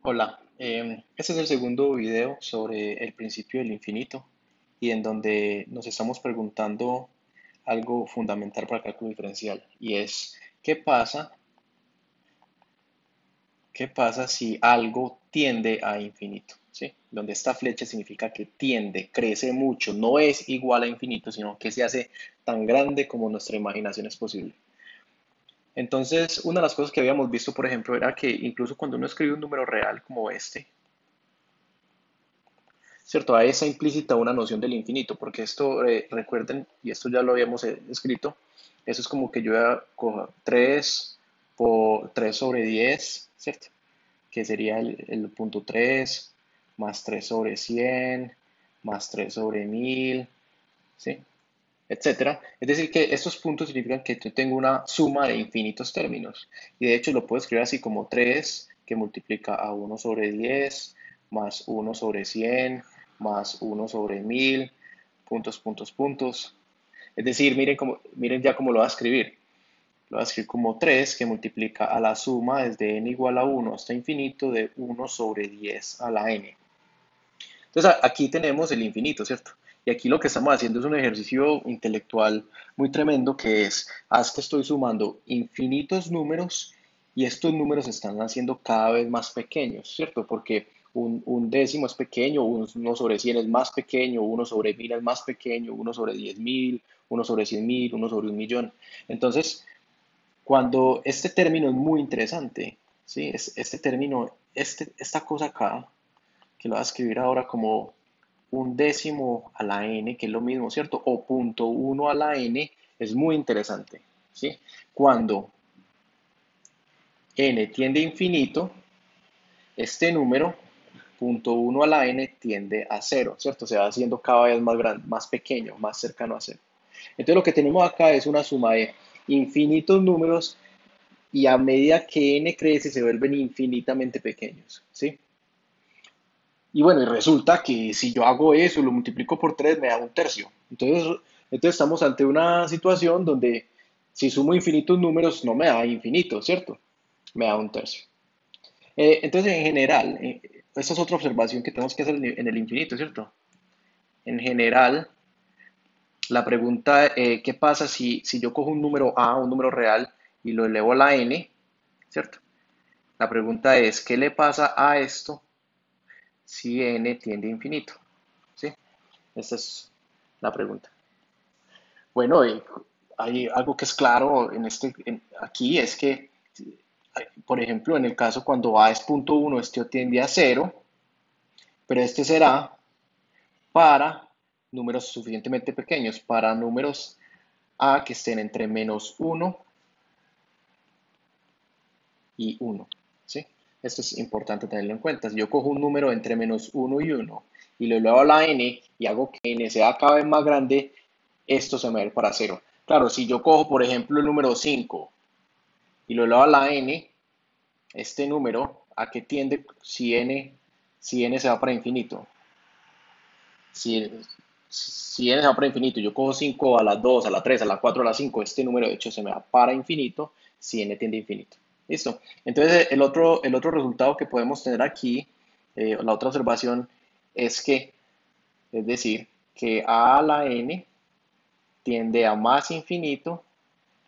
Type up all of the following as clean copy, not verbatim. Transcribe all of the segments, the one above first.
Hola, este es el segundo video sobre el principio del infinito y en donde nos estamos preguntando algo fundamental para el cálculo diferencial y es qué pasa si algo tiende a infinito, ¿sí? Donde esta flecha significa que tiende, crece mucho, no es igual a infinito, sino que se hace tan grande como nuestra imaginación es posible. Entonces, una de las cosas que habíamos visto, por ejemplo, era que incluso cuando uno escribe un número real como este, ¿cierto? Hay esa implícita una noción del infinito, porque esto, recuerden, y esto ya lo habíamos escrito, eso es como que yo voy a coger 3 por 3 sobre 10, ¿cierto? Que sería el punto 3 más 3 sobre 100 más 3 sobre 1000, ¿sí? Etcétera. Es decir, que estos puntos significan que yo tengo una suma de infinitos términos. Y de hecho lo puedo escribir así como 3 que multiplica a uno sobre 10 más uno sobre 100 más uno sobre 1000 puntos, puntos, puntos. Es decir, miren ya cómo lo voy a escribir. Lo voy a escribir como 3 que multiplica a la suma desde n igual a uno hasta infinito de uno sobre 10 a la n. Entonces aquí tenemos el infinito, ¿cierto? Y aquí lo que estamos haciendo es un ejercicio intelectual muy tremendo que es, haz que estoy sumando infinitos números y estos números están haciendo cada vez más pequeños, ¿cierto? Porque un décimo es pequeño, uno sobre 100 es más pequeño, uno sobre 1000 es más pequeño, uno sobre 10.000, uno sobre 100.000, uno sobre un millón. Entonces, cuando este término es muy interesante, ¿sí? Este término, esta cosa acá, que lo voy a escribir ahora como un décimo a la n, que es lo mismo, ¿cierto? O punto uno a la n, es muy interesante, ¿sí? Cuando n tiende a infinito, este número, punto uno a la n, tiende a cero, ¿cierto? Se va haciendo cada vez más grande, más pequeño, más cercano a cero. Entonces lo que tenemos acá es una suma de infinitos números y a medida que n crece se vuelven infinitamente pequeños, ¿sí? Y bueno, y resulta que si yo hago eso, lo multiplico por 3 me da un tercio. Entonces estamos ante una situación donde si sumo infinitos números no me da infinito, ¿cierto? Me da un tercio. Entonces, en general, esta es otra observación que tenemos que hacer en el infinito, ¿cierto? En general, la pregunta, ¿qué pasa si yo cojo un número A, un número real, y lo elevo a la n, ¿cierto? La pregunta es, ¿qué le pasa a esto si n tiende a infinito? ¿Sí? Esta es la pregunta. Bueno, hay algo que es claro aquí, es que, por ejemplo, en el caso cuando A es punto uno, este tiende a cero, pero este será para números suficientemente pequeños, para números A que estén entre menos uno y uno, ¿sí? Esto es importante tenerlo en cuenta. Si yo cojo un número entre menos uno y uno y lo elevo a la n y hago que n sea cada vez más grande, esto se me va a ir para cero. Claro, si yo cojo, por ejemplo, el número 5 y lo elevo a la n, este número, ¿a qué tiende si n se va para infinito? Si, si n se va para infinito, yo cojo 5 a la 2, a la 3, a la 4, a la 5, este número de hecho se me va para infinito si n tiende a infinito. ¿Listo? Entonces, el otro resultado que podemos tener aquí, la otra observación, es que, es decir, que a la n tiende a más infinito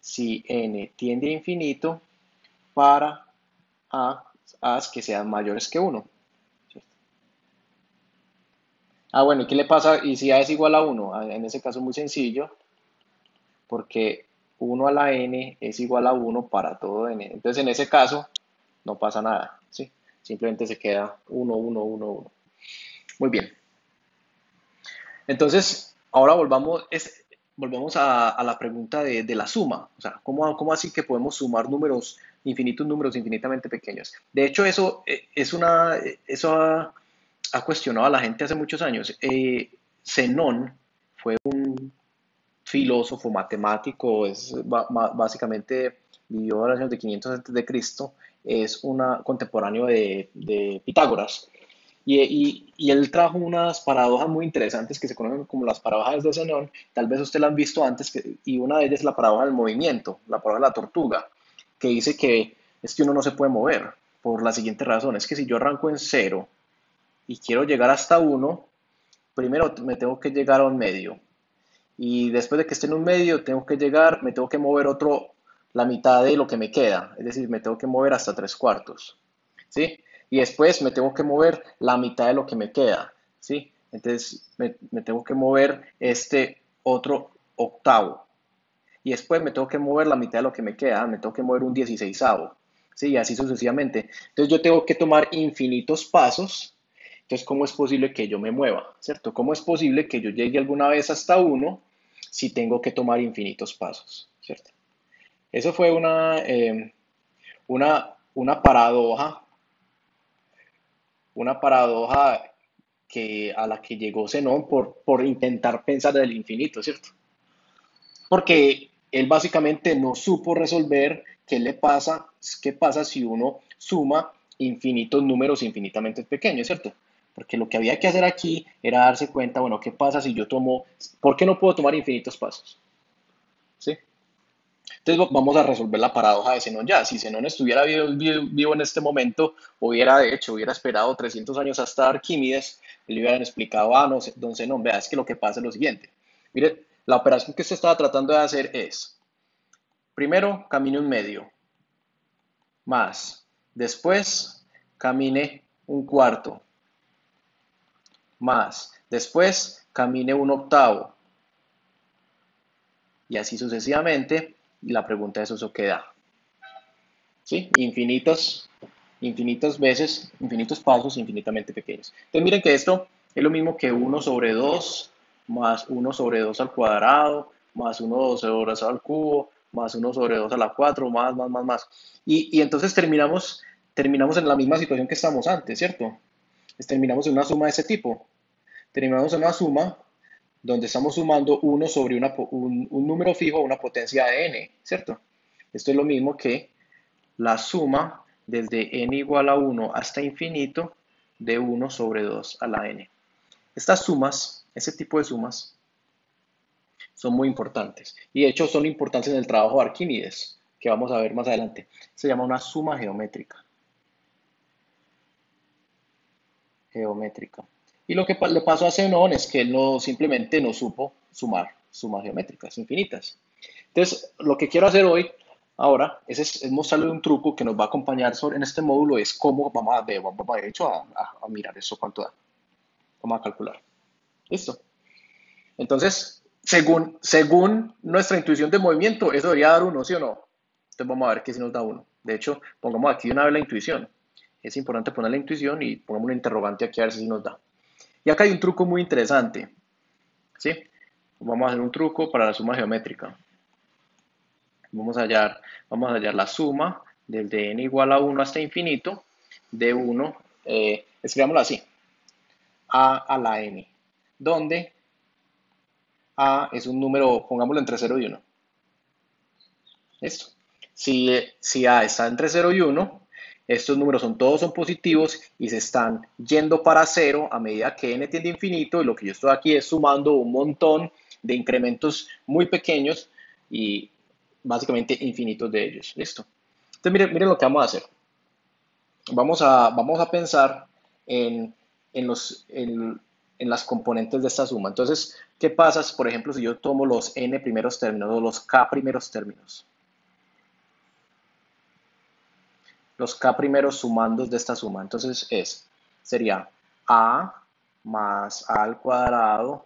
si n tiende a infinito para a's que sean mayores que uno. Ah, bueno, ¿y qué le pasa? ¿Y si a es igual a uno? En ese caso es muy sencillo, porque uno a la n es igual a uno para todo n. Entonces, en ese caso, no pasa nada, ¿sí? Simplemente se queda uno, uno, uno, uno. Muy bien. Entonces, ahora volvemos a la pregunta de la suma. O sea, ¿cómo así que podemos sumar números infinitamente pequeños? De hecho, eso ha cuestionado a la gente hace muchos años. Zenón fue un filósofo matemático, básicamente vivió en los años de 500 antes de Cristo, es una contemporáneo de Pitágoras. Y él trajo unas paradojas muy interesantes que se conocen como las paradojas de Zenón. Tal vez usted las han visto antes, y una de ellas es la paradoja del movimiento, la paradoja de la tortuga, que dice que es que uno no se puede mover. por la siguiente razón. Es que si yo arranco en cero y quiero llegar hasta uno, primero me tengo que llegar a un medio. Y después de que esté en un medio, me tengo que mover la mitad de lo que me queda. Es decir, me tengo que mover hasta tres cuartos. ¿Sí? Y después me tengo que mover la mitad de lo que me queda. ¿Sí? Entonces me tengo que mover este otro octavo. Y después me tengo que mover la mitad de lo que me queda, me tengo que mover un 16avo, ¿sí? Y así sucesivamente. Entonces yo tengo que tomar infinitos pasos. Entonces, ¿cómo es posible que yo me mueva? ¿Cierto? ¿Cómo es posible que yo llegue alguna vez hasta uno si tengo que tomar infinitos pasos? ¿Cierto? Eso fue una paradoja a la que llegó Zenón por intentar pensar del infinito, ¿cierto? Porque él básicamente no supo resolver qué pasa si uno suma infinitos números infinitamente pequeños, ¿cierto? Porque lo que había que hacer aquí era darse cuenta, bueno, ¿qué pasa si por qué no puedo tomar infinitos pasos? ¿Sí? Entonces vamos a resolver la paradoja de Zenón ya. Si Zenón estuviera vivo en este momento, hubiera esperado 300 años hasta Arquímedes, y le hubieran explicado, no, don Zenón, vea, es que lo que pasa es lo siguiente. Mire, la operación que usted estaba tratando de hacer es, primero, camine un medio, más, después, camine un cuarto, más, después, camine un octavo, y así sucesivamente, y la pregunta es eso qué da. ¿Sí? Infinitas veces, infinitos pasos infinitamente pequeños. Entonces miren que esto es lo mismo que uno sobre 2 más uno sobre 2 al cuadrado, más uno sobre 2 al cubo, más uno sobre 2 a la 4 más. Y entonces terminamos en la misma situación que estamos antes, ¿cierto? Terminamos en una suma de ese tipo. Terminamos en una suma donde estamos sumando uno sobre un número fijo a una potencia de n, ¿cierto? Esto es lo mismo que la suma desde n igual a 1 hasta infinito de 1 sobre 2 a la n. Estas sumas, ese tipo de sumas, son muy importantes. Y de hecho son importantes en el trabajo de Arquímedes, que vamos a ver más adelante. Se llama una suma geométrica. Y lo que le pasó a Zenón es que él simplemente no supo sumar sumas geométricas infinitas. Entonces, lo que quiero hacer hoy, ahora, es mostrarle un truco que nos va a acompañar en este módulo, es cómo de hecho, a mirar eso cuánto da. Vamos a calcular. Listo. Entonces, según nuestra intuición de movimiento, eso debería dar uno, ¿sí o no? Entonces vamos a ver qué si nos da uno. De hecho, pongamos aquí una vez la intuición. Es importante poner la intuición y pongamos un interrogante aquí a ver si nos da. Y acá hay un truco muy interesante, ¿sí? Vamos a hacer un truco para la suma geométrica. Vamos a hallar la suma desde n igual a 1 hasta infinito de 1, escribámoslo así, a la n, donde a es un número, pongámoslo entre 0 y 1. ¿Listo? Si a está entre 0 y 1, estos números todos son positivos y se están yendo para 0 a medida que n tiende a infinito, y lo que yo estoy aquí es sumando un montón de incrementos muy pequeños y básicamente infinitos de ellos. ¿Listo? Entonces miren lo que vamos a hacer. Vamos a pensar en, en las componentes de esta suma. Entonces, ¿qué pasa, por ejemplo, si yo tomo los n primeros términos o los k primeros términos? Los k primeros sumandos de esta suma. Entonces sería a más a al cuadrado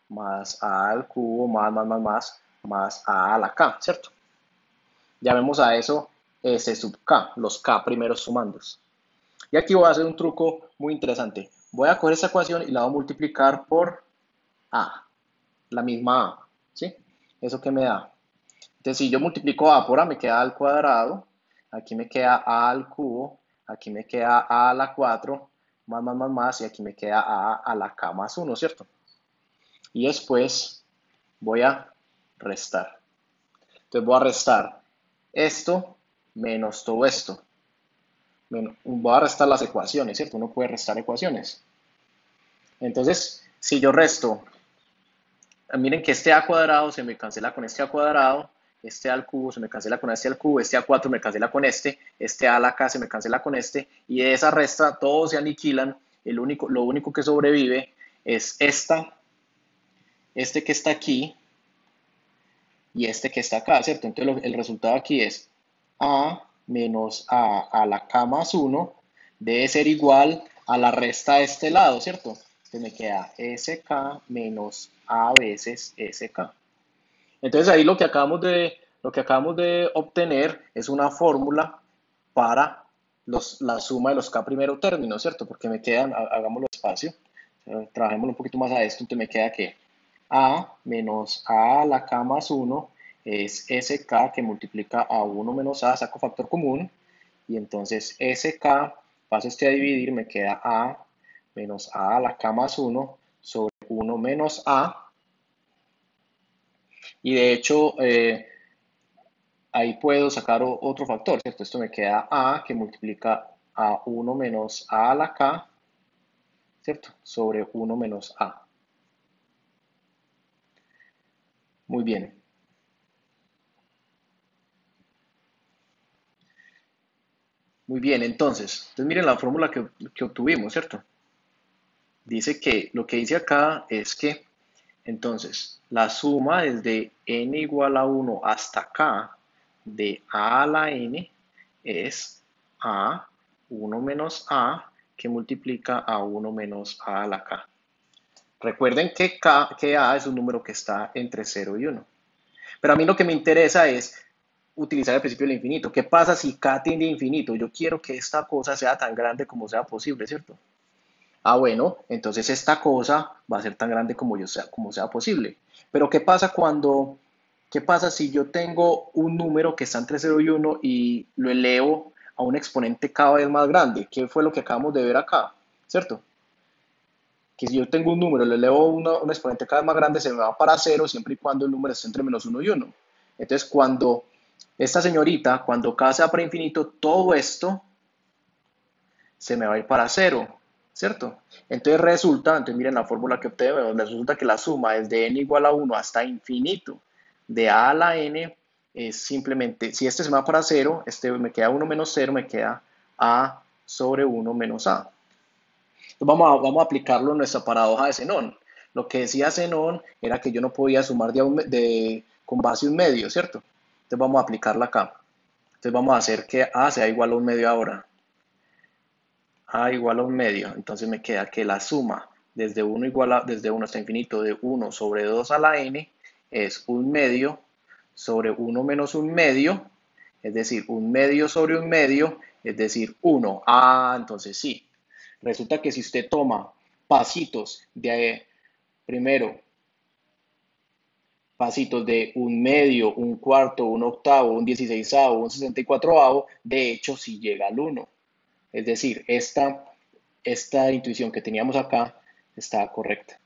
más a al cubo más a la k, ¿cierto? Llamemos a eso S sub k, los k primeros sumandos. Y aquí voy a hacer un truco muy interesante. Voy a coger esa ecuación y la voy a multiplicar por a, la misma a, ¿sí? ¿Eso qué me da? Entonces, si yo multiplico a por a, me queda a al cuadrado, aquí me queda a al cubo, aquí me queda a la 4, más, y aquí me queda a la k más 1, ¿cierto? Y después voy a restar. Entonces voy a restar esto menos todo esto. Bueno, voy a restar las ecuaciones, ¿cierto? Uno puede restar ecuaciones. Entonces, si yo resto, miren que este a cuadrado se me cancela con este a cuadrado este A al cubo se me cancela con este al cubo, este A4 me cancela con este A a la K se me cancela con y de esa resta todos se aniquilan, lo único que sobrevive es este que está aquí y este que está acá, ¿cierto? Entonces el resultado aquí es A menos A a la K más 1 debe ser igual a la resta de este lado, ¿cierto? Entonces me queda SK menos A veces SK. Entonces ahí lo que acabamos de obtener es una fórmula para la suma de los K primero términos, ¿cierto? Porque me quedan, hagámoslo despacio, trabajémoslo un poquito más a esto, entonces me queda que A menos A a la K más 1 es SK que multiplica a 1 menos A, saco factor común, y entonces SK, paso este a dividir, me queda A menos A a la K más 1 sobre 1 menos A, y de hecho ahí puedo sacar otro factor, ¿cierto? Esto me queda A que multiplica a 1 menos A a la K, ¿cierto? Sobre 1 menos A. Muy bien. Muy bien, entonces miren la fórmula que obtuvimos, ¿cierto? Dice que lo que dice acá es que entonces la suma desde n igual a 1 hasta k de a la n es a 1 menos a que multiplica a 1 menos a la k. Recuerden que a es un número que está entre 0 y 1. Pero a mí lo que me interesa es utilizar el principio del infinito. ¿Qué pasa si k tiende a infinito? Yo quiero que esta cosa sea tan grande como sea posible, ¿cierto? Ah, bueno, entonces esta cosa va a ser tan grande como sea posible. Pero qué pasa si yo tengo un número que está entre 0 y 1 y lo elevo a un exponente cada vez más grande? ¿Qué fue lo que acabamos de ver acá? ¿Cierto? Que si yo tengo un número, le elevo un exponente cada vez más grande, se me va para cero siempre y cuando el número esté entre menos uno y uno. Entonces, cuando esta señorita, cuando k sea para infinito, todo esto se me va a ir para cero, ¿cierto? Entonces miren la fórmula que obtenemos, resulta que la suma desde n igual a 1 hasta infinito de a la n es simplemente, si este se me va para cero, este me queda 1 menos cero, me queda a sobre 1 menos a. Entonces vamos a aplicarlo en nuestra paradoja de Zenón. Lo que decía Zenón era que yo no podía sumar con base un medio, ¿cierto? Entonces vamos a aplicarla acá. Entonces vamos a hacer que A sea igual a un medio ahora. A igual a un medio. Entonces me queda que la suma desde 1 hasta infinito de 1 sobre 2 a la n es un medio sobre 1 menos un medio, es decir, un medio sobre un medio, es decir, 1. Ah, entonces sí. Resulta que si usted toma pasitos primero, pasitos de un medio, un cuarto, un octavo, un dieciseisavo, un 64avo, de hecho sí llega al uno. Es decir, esta intuición que teníamos acá está correcta.